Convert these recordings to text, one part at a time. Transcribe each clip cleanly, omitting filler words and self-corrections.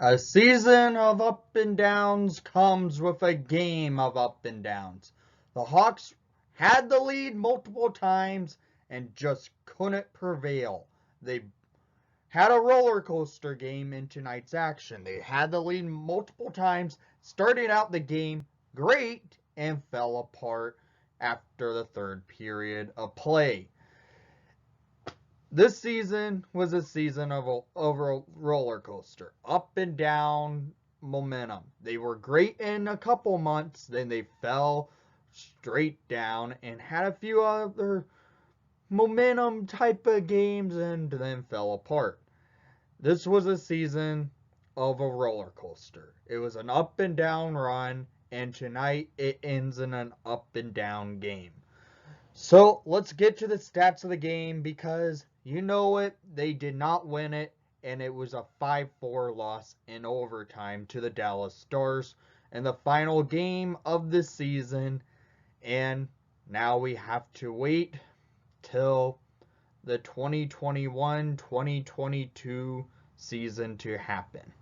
A season of up and downs comes with a game of up and downs. The Hawks had the lead multiple times and just couldn't prevail. They had a roller coaster game in tonight's action. They had the lead multiple times, starting out the game great and fell apart after the third period of play. This season was a season of a roller coaster, up and down momentum. They were great in a couple months, then they fell straight down and had a few other momentum type of games and then fell apart. This was a season of a roller coaster. It was an up and down run, and tonight it ends in an up and down game. So let's get to the stats of the game because you know it, they did not win it, and it was a 5-4 loss in overtime to the Dallas Stars in the final game of the season. And now we have to wait till the 2021-2022 season to happen.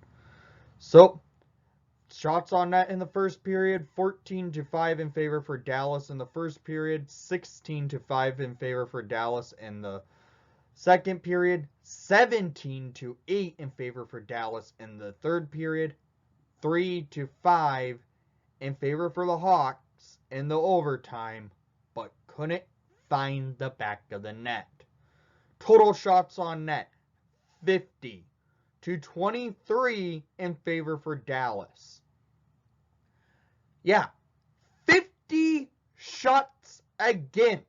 So, shots on net in the first period, 14-5 in favor for Dallas in the first period, 16-5 in favor for Dallas in the second period, 17-8 in favor for Dallas in the third period, 3-5 in favor for the Hawks in the overtime, but couldn't find the back of the net. Total shots on net, 50-23 in favor for Dallas. Yeah, 50 shots against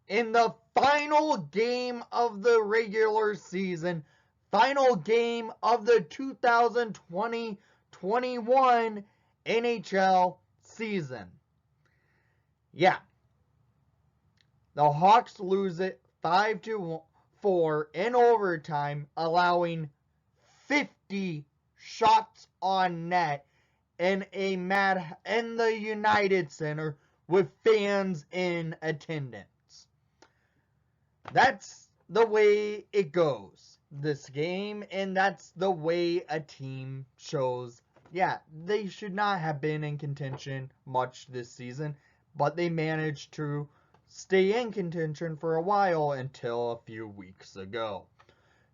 in the final game of the regular season, final game of the 2020-21 NHL season. Yeah, the Hawks lose it 5-4 in overtime, allowing 50 shots on net in the United Center with fans in attendance. That's the way it goes this game, and that's the way a team shows. Yeah, they should not have been in contention much this season, but they managed to stay in contention for a while until a few weeks ago.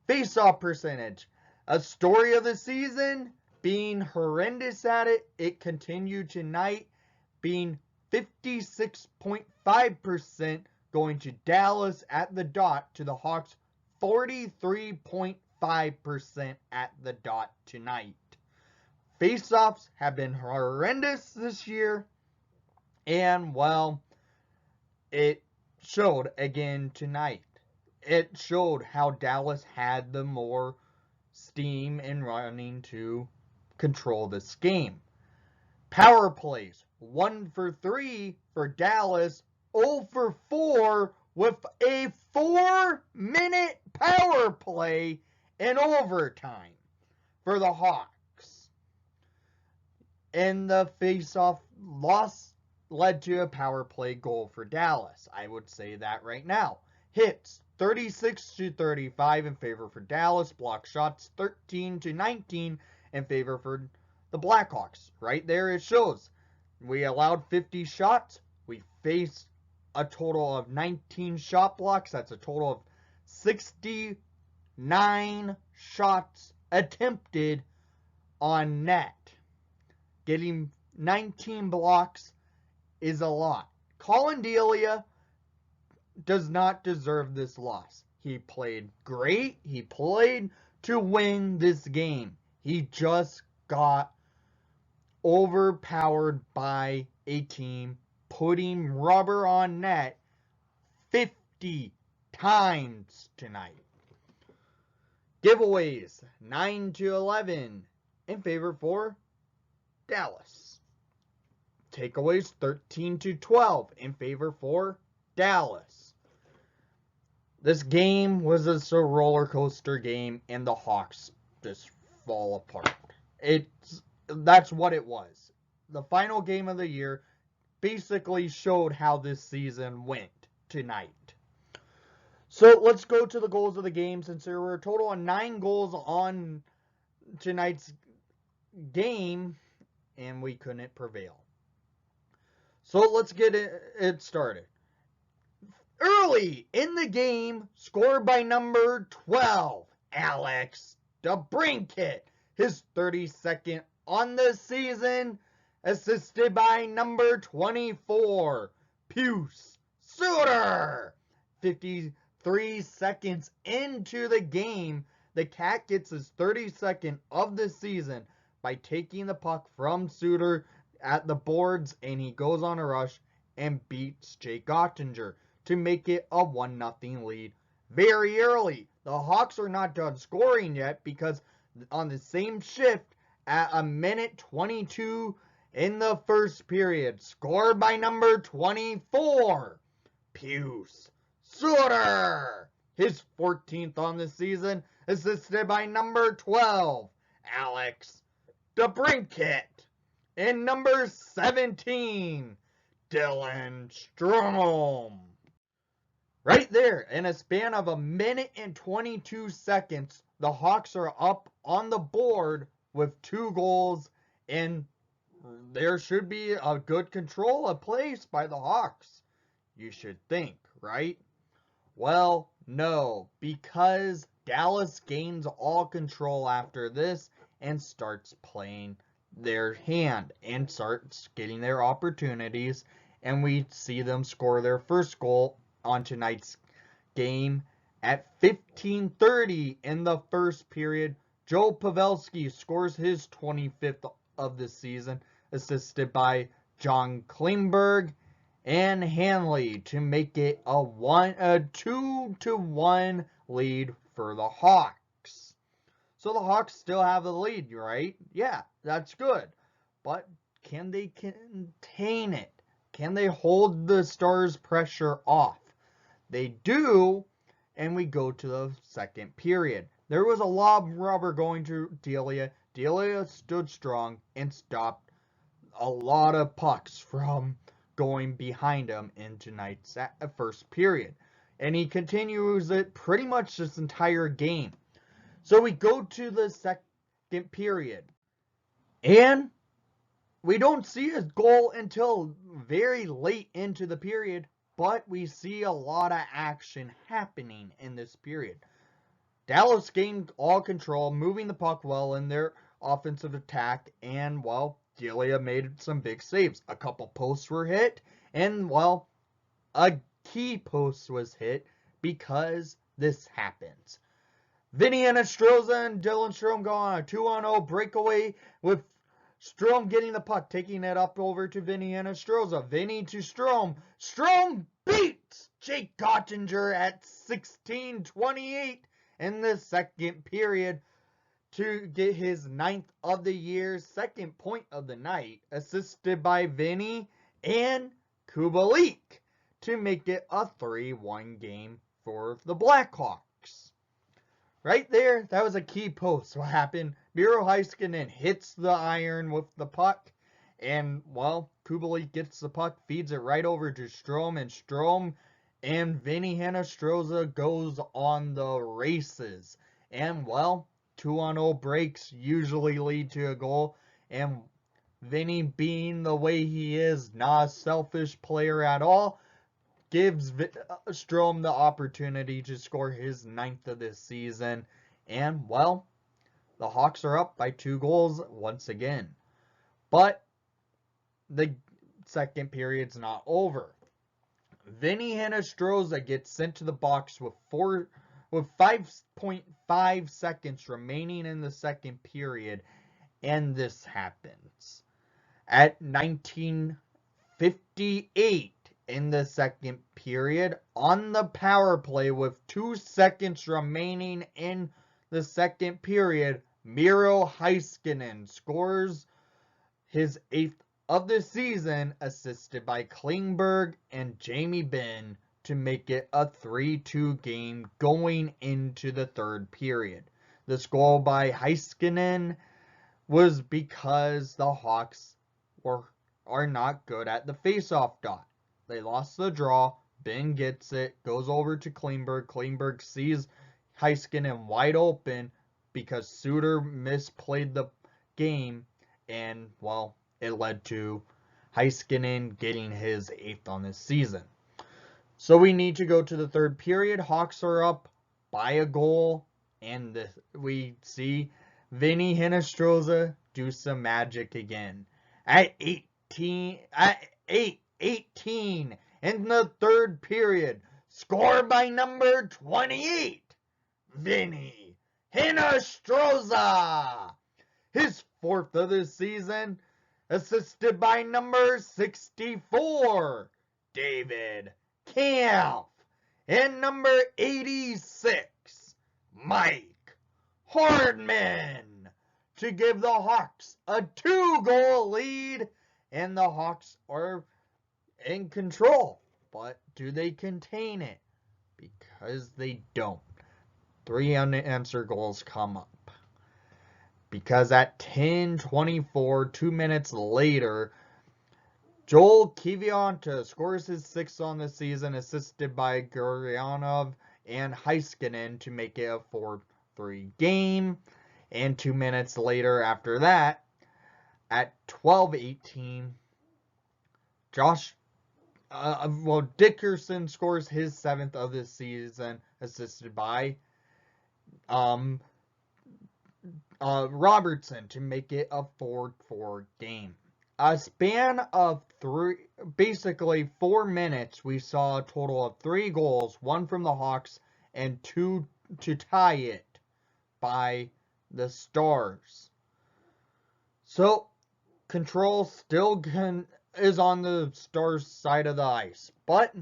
Face-off percentage, a story of the season, being horrendous at it. It continued tonight, being 56.5% going to Dallas at the dot, to the Hawks 43.5% at the dot tonight. Face-offs have been horrendous this year, and well, it showed again tonight. It showed how Dallas had the more steam and running to control this game. Power plays, 1 for 3 for Dallas, 0 for 4 with a 4-minute power play in overtime for the Hawks. And the face-off loss led to a power play goal for Dallas. I would say that right now. Hits, 36-35 in favor for Dallas. Block shots, 13-19 in favor for the Blackhawks. Right there it shows. We allowed 50 shots. We faced a total of 19 shot blocks. That's a total of 69 shots attempted on net. Getting 19 blocks is a lot. Colin Delia does not deserve this loss. He played great. He played to win this game. He just got overpowered by a team putting rubber on net 50 times tonight. Giveaways, 9-11 in favor for Dallas. Takeaways, 13-12 in favor for Dallas. This game was just a roller coaster game, and the Hawks just fall apart. That's what it was. The final game of the year basically showed how this season went tonight. So let's go to the goals of the game, since there were a total of 9 goals on tonight's game, and we couldn't prevail. So let's get it started. Early in the game, scored by number 12, Alex DeBrincat, his 32nd on the season, assisted by number 24, Pius Suter. 53 seconds into the game, the Cat gets his 32nd of the season by taking the puck from Suter at the boards, and he goes on a rush and beats Jake Ottinger to make it a 1-0 lead very early. The Hawks are not done scoring yet, because on the same shift at a minute 22 in the first period, scored by number 24, Pius Suter, his 14th on the season, assisted by number 12, Alex DeBrincat, and number 17, Dylan Strome. Right there, in a span of a minute and 22 seconds, the Hawks are up on the board with 2 goals, and there should be a good control of plays by the Hawks, you should think, right? Well, no, because Dallas gains all control after this and starts playing their hand and starts getting their opportunities, and we see them score their first goal on tonight's game at 15:30 in the first period. Joe Pavelski scores his 25th of the season, assisted by John Klingberg and Hanley, to make it a 2-1 lead for the Hawks. So the Hawks still have the lead, right? Yeah, that's good. But can they contain it? Can they hold the Stars' pressure off? They do, and we go to the second period. There was a lob rubber going to Delia. Delia stood strong and stopped a lot of pucks from going behind him in tonight's first period. And he continues it pretty much this entire game. So we go to the second period, and we don't see a goal until very late into the period, but we see a lot of action happening in this period. Dallas gained all control, moving the puck well in their offensive attack, and, well, Delia made some big saves. A couple posts were hit, and, well, a key post was hit because this happens. Vinny Hinostroza and Dylan Strome go on a 2-on-0 breakaway, with Strome getting the puck, taking it up over to Vinny Hinostroza. Vinny to Strome. Strome beats Jake Ottinger at 16:28 in the second period to get his 9th of the year, 2nd point of the night, assisted by Vinny and Kubalik, to make it a 3-1 game for the Blackhawks. Right there, that was a key post. What happened? Miro Heiskanen hits the iron with the puck, and, well, Kubalik gets the puck, feeds it right over to Strome, and Strome and Vinny Hinostroza goes on the races. And, well, 2-on-0 breaks usually lead to a goal, and Vinny, being the way he is, not a selfish player at all, gives Strome the opportunity to score his 9th of this season. And, well, the Hawks are up by 2 goals once again. But the second period's not over. Vinny Hinostroza gets sent to the box with 5.5 seconds remaining in the second period, and this happens. At 19:58 in the second period, on the power play with 2 seconds remaining in the second period, Miro Heiskanen scores his 8th of the season, assisted by Klingberg and Jamie Benn, to make it a 3-2 game going into the third period. This goal by Heiskanen was because the Hawks are not good at the faceoff dot. They lost the draw. Ben gets it, goes over to Klingberg. Klingberg sees Heiskanen wide open, because Suter misplayed the game, and, well, it led to Heiskanen getting his 8th on this season. So we need to go to the third period. Hawks are up by a goal, and we see Vinny Hinostroza do some magic again. At 18 in the third period, scored by number 28, Vinny Hinostroza. His 4th of the season, assisted by number 64, David Kampf. And number 86, Mike Hardman, to give the Hawks a 2-goal lead. And the Hawks are in control. But do they contain it? Because they don't. 3 unanswered goals come up. Because at 10:24, 2 minutes later, Joel Kivianta scores his 6th on the season, assisted by Gurianov and Heiskanen to make it a 4-3 game. And 2 minutes later after that, at 12:18, Dickerson scores his 7th of the season, assisted by Robertson to make it a 4-4 game. A span of basically 4 minutes, we saw a total of 3 goals, 1 from the Hawks and 2 to tie it by the Stars. So, control still is on the Stars' side of the ice, but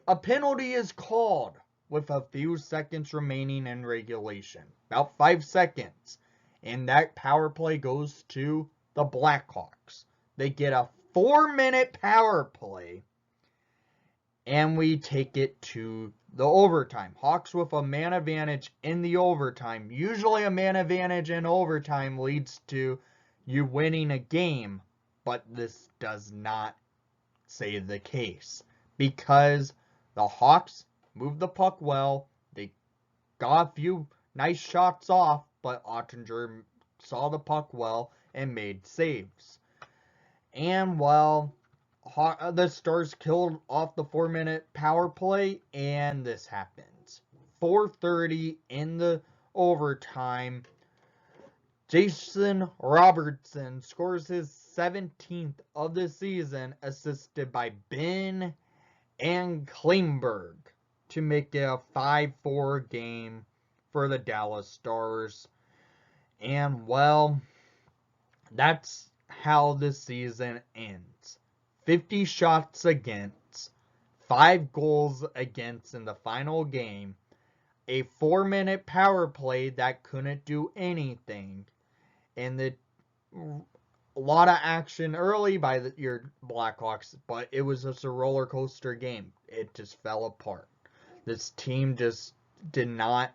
a penalty is called with a few seconds remaining in regulation, about 5 seconds. And that power play goes to the Blackhawks. They get a 4-minute power play. And we take it to the overtime. Hawks with a man advantage in the overtime. Usually a man advantage in overtime leads to you winning a game. But this does not say the case. Because the Hawks moved the puck well. They got a few nice shots off. But Ottinger saw the puck well and made saves. And, well, the Stars killed off the 4-minute power play, and this happens. 4:30 in the overtime, Jason Robertson scores his 17th of the season, assisted by Ben and Klingberg, to make it a 5-4 game for the Dallas Stars. And, well, that's how the season ends. 50 shots against, 5 goals against in the final game, a 4-minute power play that couldn't do anything, and a lot of action early by your Blackhawks, but it was just a roller coaster game. It just fell apart. This team just did not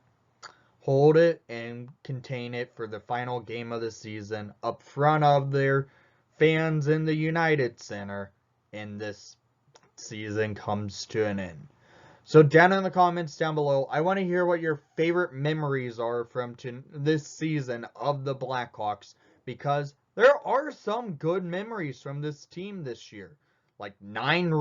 hold it and contain it for the final game of the season up front of their fans in the United Center, and this season comes to an end. So down in the comments down below, I want to hear what your favorite memories are from this season of the Blackhawks, because there are some good memories from this team this year. Like 9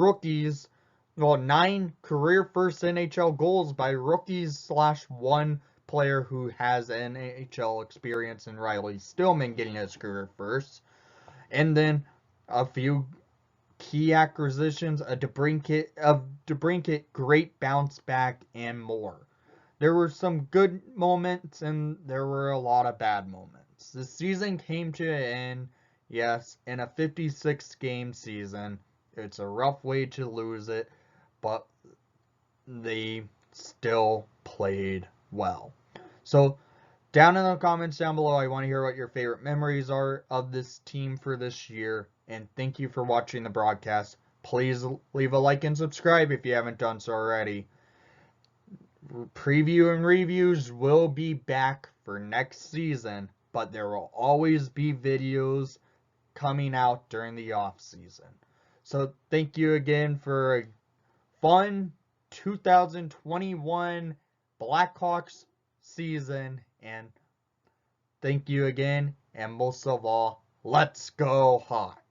career first NHL goals by rookies / 1 player who has NHL experience in Riley Stillman getting his career first. And then a few key acquisitions, DeBrincat, great bounce back, and more. There were some good moments, and there were a lot of bad moments. The season came to an end, yes, in a 56-game season. It's a rough way to lose it, but they still played well. So, down in the comments down below, I want to hear what your favorite memories are of this team for this year. And thank you for watching the broadcast. Please leave a like and subscribe if you haven't done so already. Preview and reviews will be back for next season, but there will always be videos coming out during the off season. So thank you again for a fun 2021 Blackhawks season, and Thank you again, and most of all, let's go Hawks!